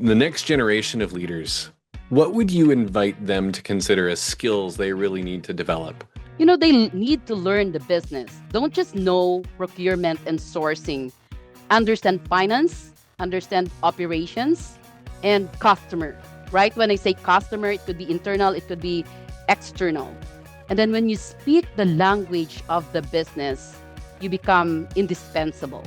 the next generation of leaders, what would you invite them to consider as skills they really need to develop? They need to learn the business. Don't just know procurement and sourcing. Understand finance, understand operations, and customer, right? When I say customer, it could be internal, it could be external. And then when you speak the language of the business, you become indispensable.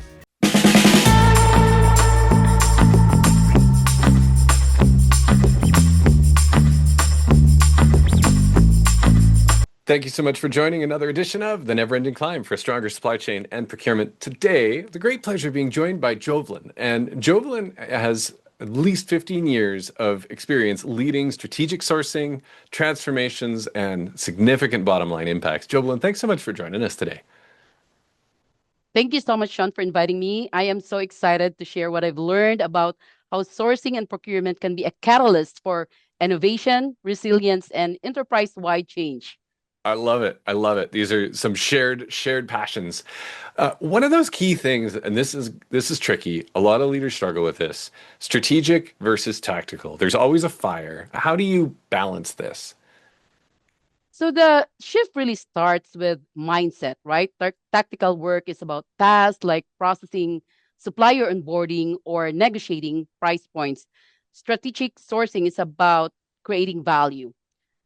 Thank you so much for joining another edition of The Never Ending Climb for a Stronger Supply Chain and Procurement. Today, the great pleasure of being joined by Jovelyn. And Jovelyn has at least 15 years of experience leading strategic sourcing, transformations, and significant bottom line impacts. Jovelyn, thanks so much for joining us today. Thank you so much, Sean, for inviting me. I am so excited to share what I've learned about how sourcing and procurement can be a catalyst for innovation, resilience, and enterprise-wide change. I love it. I love it. These are some shared passions. One of those key things, and this is tricky. A lot of leaders struggle with this: strategic versus tactical. There's always a fire. How do you balance this? So the shift really starts with mindset, right? Tactical work is about tasks like processing supplier onboarding or negotiating price points. Strategic sourcing is about creating value.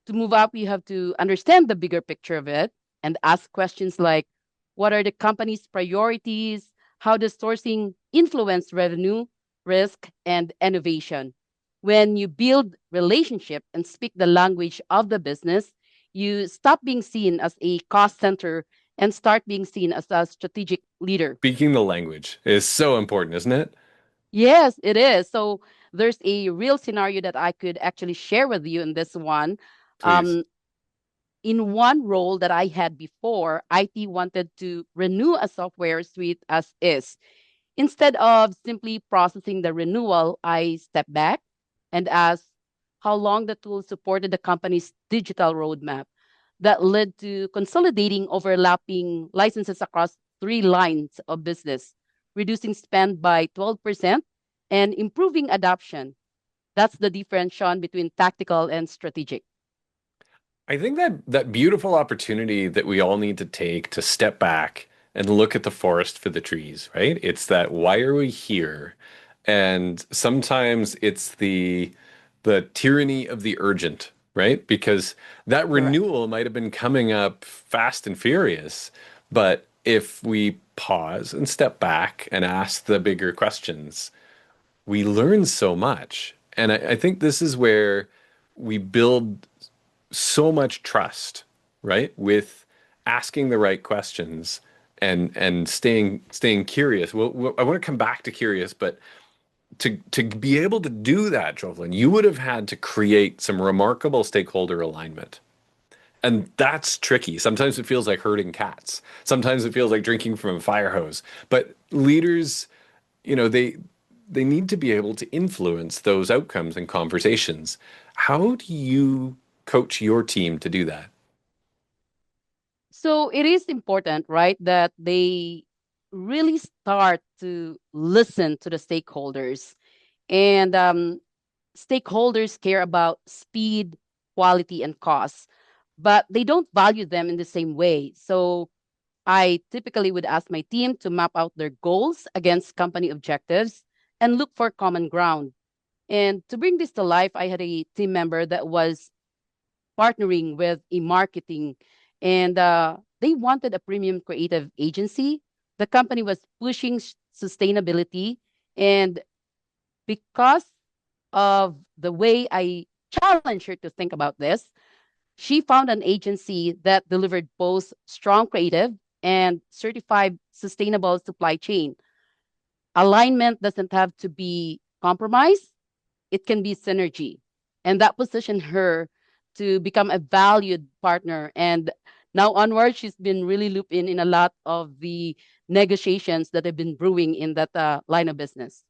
To move up, you have to understand the bigger picture of it and ask questions like, what are the company's priorities? How does sourcing influence revenue, risk, and innovation? When you build relationship and speak the language of the business, you stop being seen as a cost center and start being seen as a strategic leader. Speaking the language is so important, isn't it? Yes, it is. So there's a real scenario that I could actually share with you in this one. Please. Um, in one role that I had before, IT wanted to renew a software suite as is. Instead of simply processing the renewal, I stepped back and asked how long the tool supported the company's digital roadmap. That led to consolidating overlapping licenses across three lines of business, reducing spend by 12% and improving adoption. That's the difference, Sean, between tactical and strategic. I think that beautiful opportunity that we all need to take to step back and look at the forest for the trees, right? It's that why are we here? And sometimes it's the tyranny of the urgent, right? Because that Correct. renewal might have been coming up fast and furious, but if we pause and step back and ask the bigger questions, we learn so much. And I think this is where we build so much trust, right? With asking the right questions and staying curious. Well, I want to come back to curious, but to be able to do that, Jovelyn, you would have had to create some remarkable stakeholder alignment. And that's tricky. Sometimes it feels like herding cats. Sometimes it feels like drinking from a fire hose. But leaders, they need to be able to influence those outcomes and conversations. How do you coach your team to do that? So it is important, right, that they really start to listen to the stakeholders. And stakeholders care about speed, quality, and cost, but they don't value them in the same way. So I typically would ask my team to map out their goals against company objectives and look for common ground. And to bring this to life, I had a team member that was partnering with a marketing, and they wanted a premium creative agency. The company was pushing sustainability, and because of the way I challenged her to think about this, she found an agency that delivered both strong creative and certified sustainable supply chain. Alignment doesn't have to be compromise, it can be synergy. And that positioned her to become a valued partner. And now onward, she's been really looped in a lot of the negotiations that have been brewing in that line of business.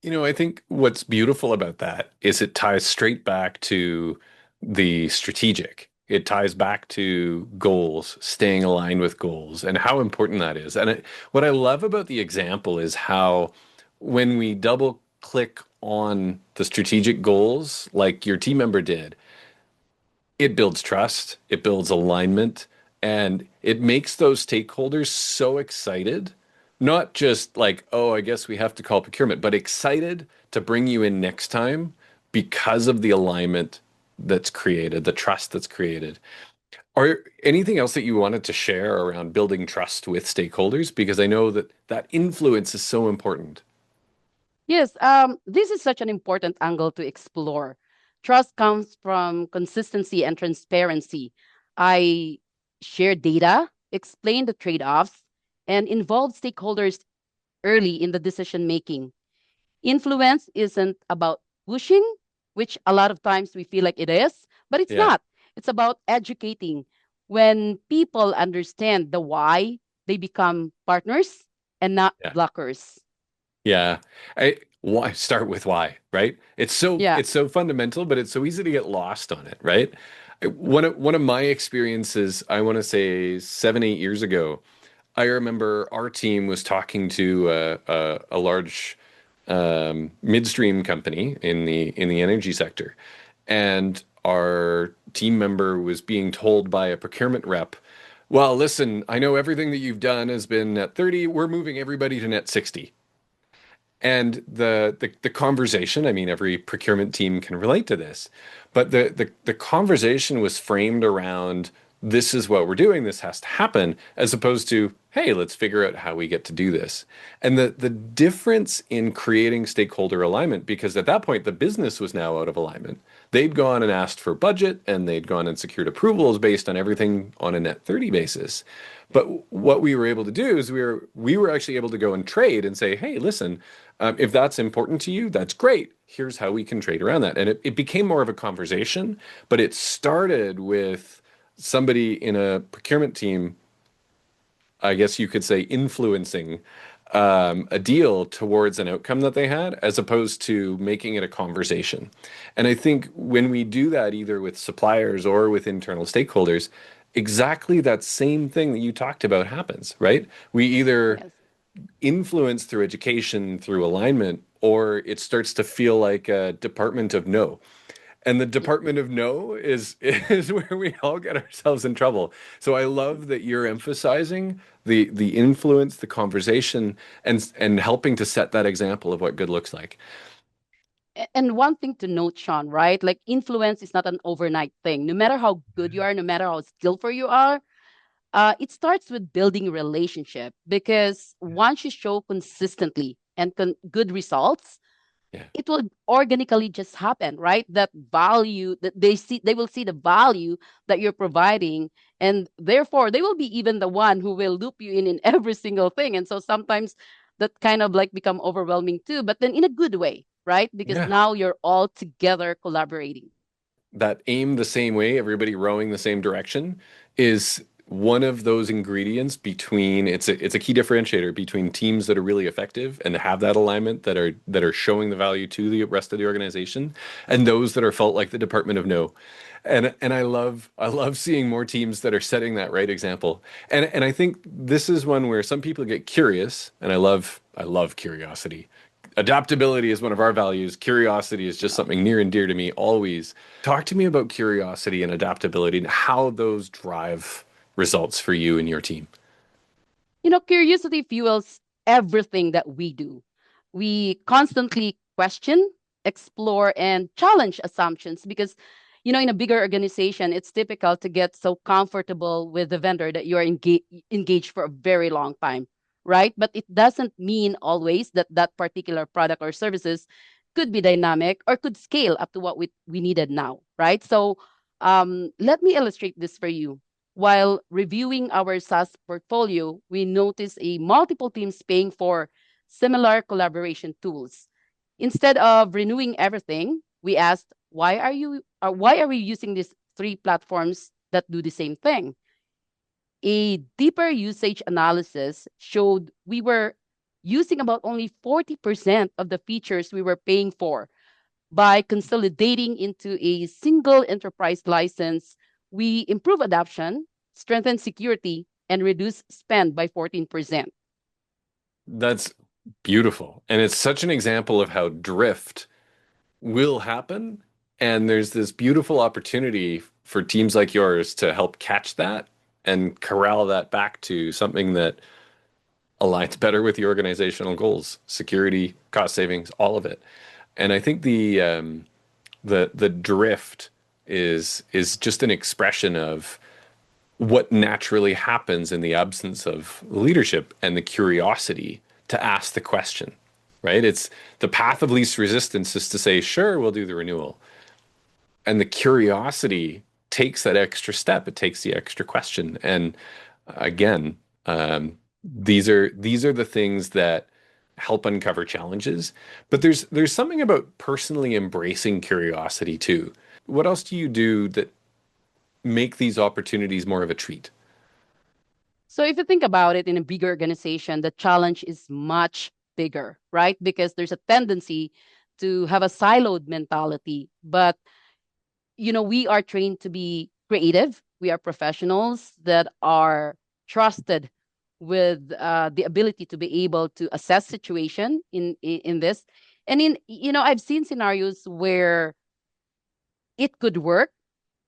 I think what's beautiful about that is it ties straight back to the strategic. It ties back to goals, staying aligned with goals, and how important that is. What I love about the example is how when we double click on the strategic goals like your team member did, it builds trust, it builds alignment, and it makes those stakeholders so excited. Not just like, oh, I guess we have to call procurement, but excited to bring you in next time because of the alignment that's created, the trust that's created. Or anything else that you wanted to share around building trust with stakeholders? Because I know that that influence is so important. Yes, this is such an important angle to explore. Trust comes from consistency and transparency. I share data, explain the trade offs, and involve stakeholders early in the decision making. Influence isn't about pushing, which a lot of times we feel like it is, but it's Yeah, not. It's about educating. When people understand the why, they become partners and not yeah. blockers. Yeah. Why start with why, right? Yeah. It's so fundamental, but it's so easy to get lost on it, right? One of my experiences, I want to say 7, 8 years ago, I remember our team was talking to a large midstream company in the energy sector, and our team member was being told by a procurement rep, "Well, listen, I know everything that you've done has been net 30. We're moving everybody to net 60." And the conversation, I mean, every procurement team can relate to this, but the conversation was framed around this is what we're doing, this has to happen, as opposed to, hey, let's figure out how we get to do this. And the difference in creating stakeholder alignment, because at that point the business was now out of alignment. They'd gone and asked for budget and they'd gone and secured approvals based on everything on a net 30 basis. But what we were able to do is we were actually able to go and trade and say, hey, listen, if that's important to you, that's great. Here's how we can trade around that. And it became more of a conversation, but it started with somebody in a procurement team, I guess you could say, influencing a deal towards an outcome that they had, as opposed to making it a conversation. And I think when we do that, either with suppliers or with internal stakeholders, exactly that same thing that you talked about happens, right? We either Yes. influence through education, through alignment, or it starts to feel like a department of no. And the department of no is where we all get ourselves in trouble. So I love that you're emphasizing the influence, the conversation, and helping to set that example of what good looks like. And one thing to note, Sean, right? Like influence is not an overnight thing. No matter how good you are, no matter how skillful you are, it starts with building relationship because once you show consistently and good results, Yeah. it will organically just happen, right? That value that they will see the value that you're providing, and therefore they will be even the one who will loop you in every single thing. And so sometimes that kind of like become overwhelming too, but then in a good way, right? Because Yeah. now you're all together collaborating. That aim the same way, everybody rowing the same direction, is one of those ingredients between it's a key differentiator between teams that are really effective and have that alignment that are showing the value to the rest of the organization and those that are felt like the Department of No. And I love seeing more teams that are setting that right example. And I think this is one where some people get curious, and I love curiosity. Adaptability is one of our values. Curiosity is just Yeah. something near and dear to me always. Talk to me about curiosity and adaptability and how those drive results for you and your team. Curiosity fuels everything that we do. We constantly question, explore, and challenge assumptions because, in a bigger organization, it's typical to get so comfortable with the vendor that you're engaged for a very long time, right? But it doesn't mean always that that particular product or services could be dynamic or could scale up to what we needed now, right? So let me illustrate this for you. While reviewing our SaaS portfolio, we noticed a multiple teams paying for similar collaboration tools. Instead of renewing everything, we asked, why are we using these three platforms that do the same thing? A deeper usage analysis showed we were using about only 40% of the features we were paying for. By consolidating into a single enterprise license, we improve adoption, strengthen security, and reduce spend by 14%. That's Beautiful. And it's such an example of how drift will happen. And there's this beautiful opportunity for teams like yours to help catch that and corral that back to something that aligns better with the organizational goals, security, cost savings, all of it. And I think the drift is just an expression of what naturally happens in the absence of leadership and the curiosity to ask the question, right? It's the path of least resistance is to say, sure, we'll do the renewal. And the curiosity takes that extra step. It takes the extra question. And again, these are the things that help uncover challenges. But there's something about personally embracing curiosity too. What else do you do that make these opportunities more of a treat? So if you think about it in a bigger organization, the challenge is much bigger, right? Because there's a tendency to have a siloed mentality. But, we are trained to be creative. We are professionals that are trusted with the ability to be able to assess situation in this. And I've seen scenarios where it could work,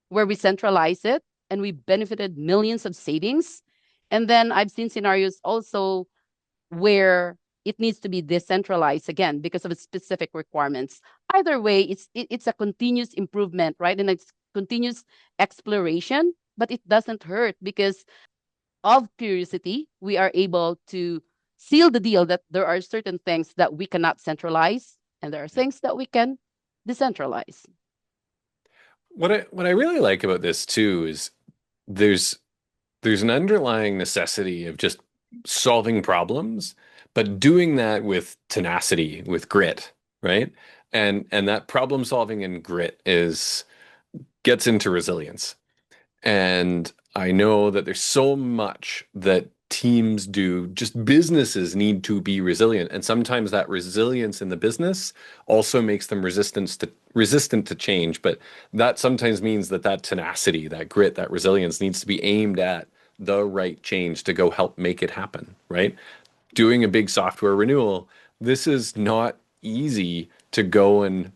where we centralize it and we benefited millions of savings. And then I've seen scenarios also where it needs to be decentralized again because of specific requirements. Either way, it's a continuous improvement, right? And it's continuous exploration, but it doesn't hurt because of curiosity, we are able to seal the deal that there are certain things that we cannot centralize and there are things that we can decentralize. What I really like about this too is there's there's an underlying necessity of just solving problems, but doing that with tenacity, with grit, right? And that problem solving and grit is gets into resilience. And I know that there's so much that teams do, just businesses need to be resilient. And sometimes that resilience in the business also makes them resistant to change. But that sometimes means that that tenacity, that grit, that resilience needs to be aimed at the right change to go help make it happen, right? Doing a big software renewal, this is not easy to go and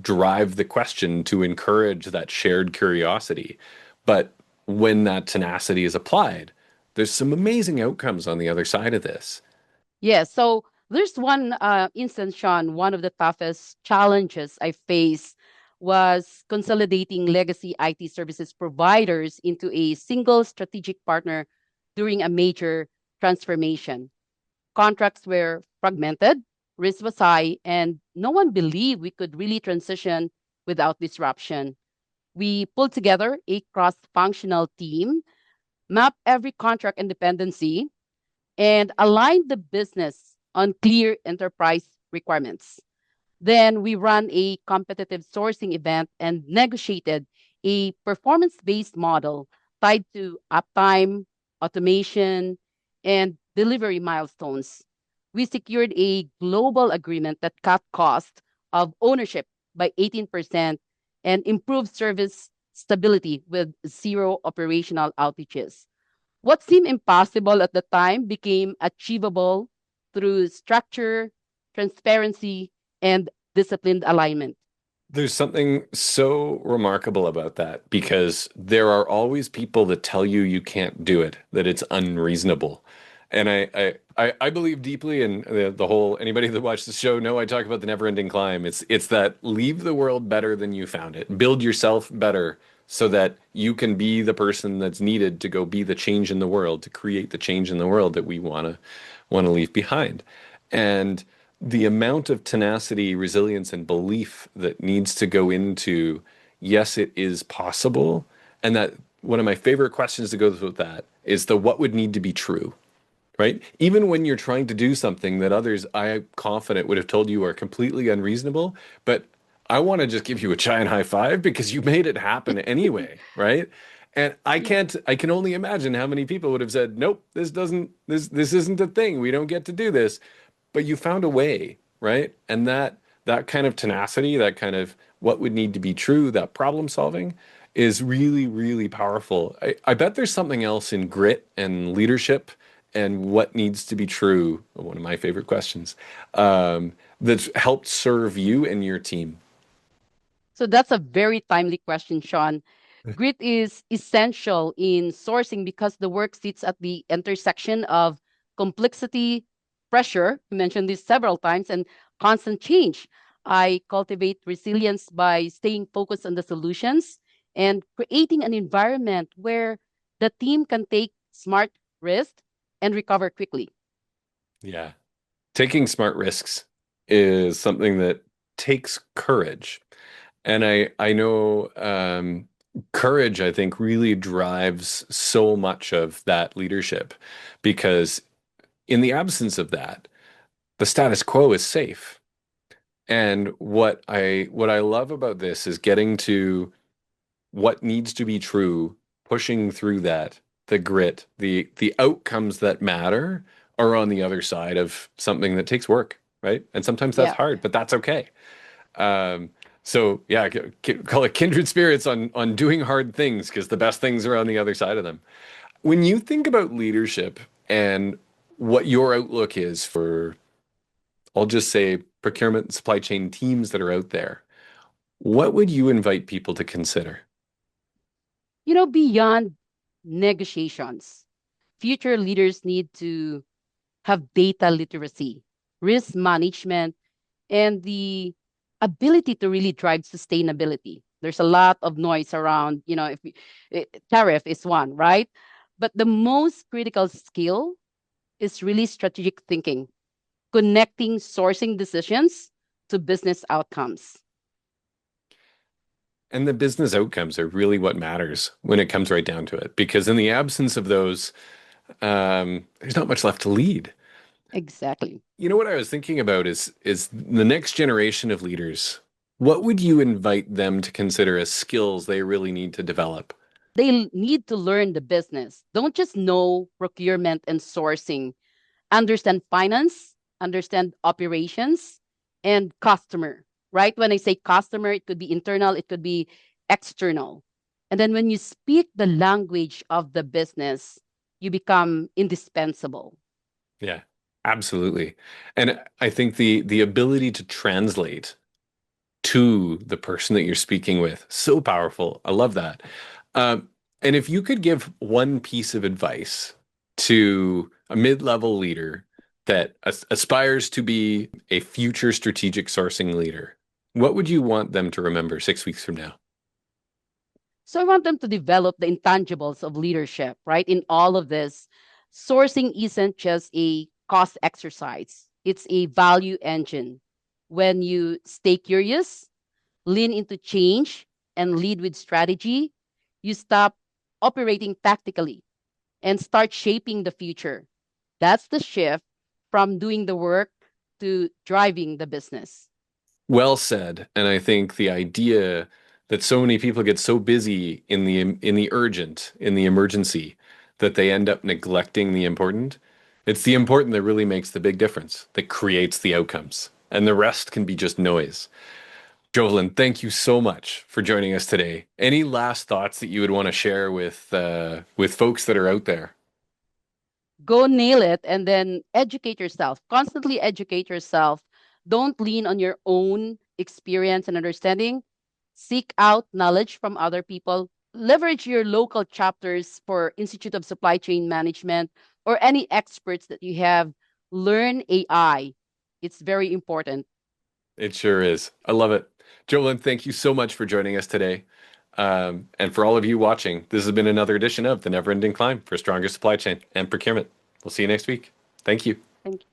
drive the question to encourage that shared curiosity. But when that tenacity is applied, there's some amazing outcomes on the other side of this. Yes. So there's one instance, Sean, one of the toughest challenges I faced was consolidating legacy IT services providers into a single strategic partner during a major transformation. Contracts were fragmented, risk was high, and no one believed we could really transition without disruption. We pulled together a cross functional team, mapped every contract and dependency, and align the business on clear enterprise requirements. Then we ran a competitive sourcing event and negotiated a performance based model tied to uptime, automation, and delivery milestones. We secured a global agreement that cut cost of ownership by 18% and improved service stability with zero operational outages. What seemed impossible at the time became achievable through structure, transparency, and disciplined alignment. There's something so remarkable about that because there are always people that tell you you can't do it, that it's unreasonable. And I believe deeply in the whole anybody that watched the show know I talk about the never-ending climb. It's that leave the world better than you found it. Build yourself better so that you can be the person that's needed to go be the change in the world, to create the change in the world that we want to leave behind. And the amount of tenacity, resilience, and belief that needs to go into, yes, it is possible. And that one of my favorite questions that goes with that is the what would need to be true, right? Even when you're trying to do something that others, I'm confident, would have told you are completely unreasonable, but I want to just give you a giant high five because you made it happen anyway, right? And I can only imagine how many people would have said, nope, this isn't a thing. We don't get to do this. But you found a way, right? And that kind of tenacity, that kind of what would need to be true, that problem solving is really, really powerful. I bet there's something else in grit and leadership and what needs to be true? One of my favorite questions. That's helped serve you and your team. So that's a very timely question, Sean. Grit is essential in sourcing because the work sits at the intersection of complexity, pressure, you mentioned this several times, and constant change. I cultivate resilience by staying focused on the solutions and creating an environment where the team can take smart risks and recover quickly. Yeah. Taking smart risks is something that takes courage. And I know courage, I think, really drives so much of that leadership because in the absence of that, the status quo is safe. And what I love about this is getting to what needs to be true, pushing through that, the grit, the outcomes that matter are on the other side of something that takes work, right? And sometimes that's Yeah. hard, but that's okay. Um, so yeah, call it kindred spirits on doing hard things because the best things are on the other side of them. When you think about leadership and what your outlook is for, I'll just say procurement and supply chain teams that are out there, what would you invite people to consider? Beyond negotiations, future leaders need to have data literacy, risk management, and the ability to really drive sustainability. There's a lot of noise around, tariff is one, right? But the most critical skill is really strategic thinking, connecting sourcing decisions to business outcomes. And the business outcomes are really what matters when it comes right down to it, because in the absence of those, there's not much left to lead. Exactly. You know what I was thinking about is the next generation of leaders. What would you invite them to consider as skills they really need to develop? They need to learn the business. Don't just know procurement and sourcing. Understand finance, understand operations, and customer, right? When I say customer, it could be internal, it could be external. And then when you speak the language of the business, you become indispensable. Yeah, absolutely. And I think the ability to translate to the person that you're speaking with, so powerful. I love that. Um, and if you could give one piece of advice to a mid-level leader that aspires to be a future strategic sourcing leader, what would you want them to remember 6 weeks from now? So I want them to develop the intangibles of leadership, right? In all of this, sourcing isn't just a cost exercise, it's a value engine. When you stay curious, lean into change, and lead with strategy, you stop operating tactically and start shaping the future. That's the shift from doing the work to driving the business. Well said. And I think the idea that so many people get so busy in the urgent, in the emergency, that they end up neglecting the important. It's the important that really makes the big difference, that creates the outcomes. And the rest can be just noise. Jovelyn, thank you so much for joining us today. Any last thoughts that you would want to share with folks that are out there? Go nail it and then educate yourself. Constantly educate yourself. Don't lean on your own experience and understanding. Seek out knowledge from other people. Leverage your local chapters for Institute of Supply Chain Management or any experts that you have. Learn AI. It's very important. It sure is. I love it. Jovelyn, thank you so much for joining us today. And for all of you watching, this has been another edition of The Never Ending Climb for Stronger Supply Chain and Procurement. We'll see you next week. Thank you. Thank you.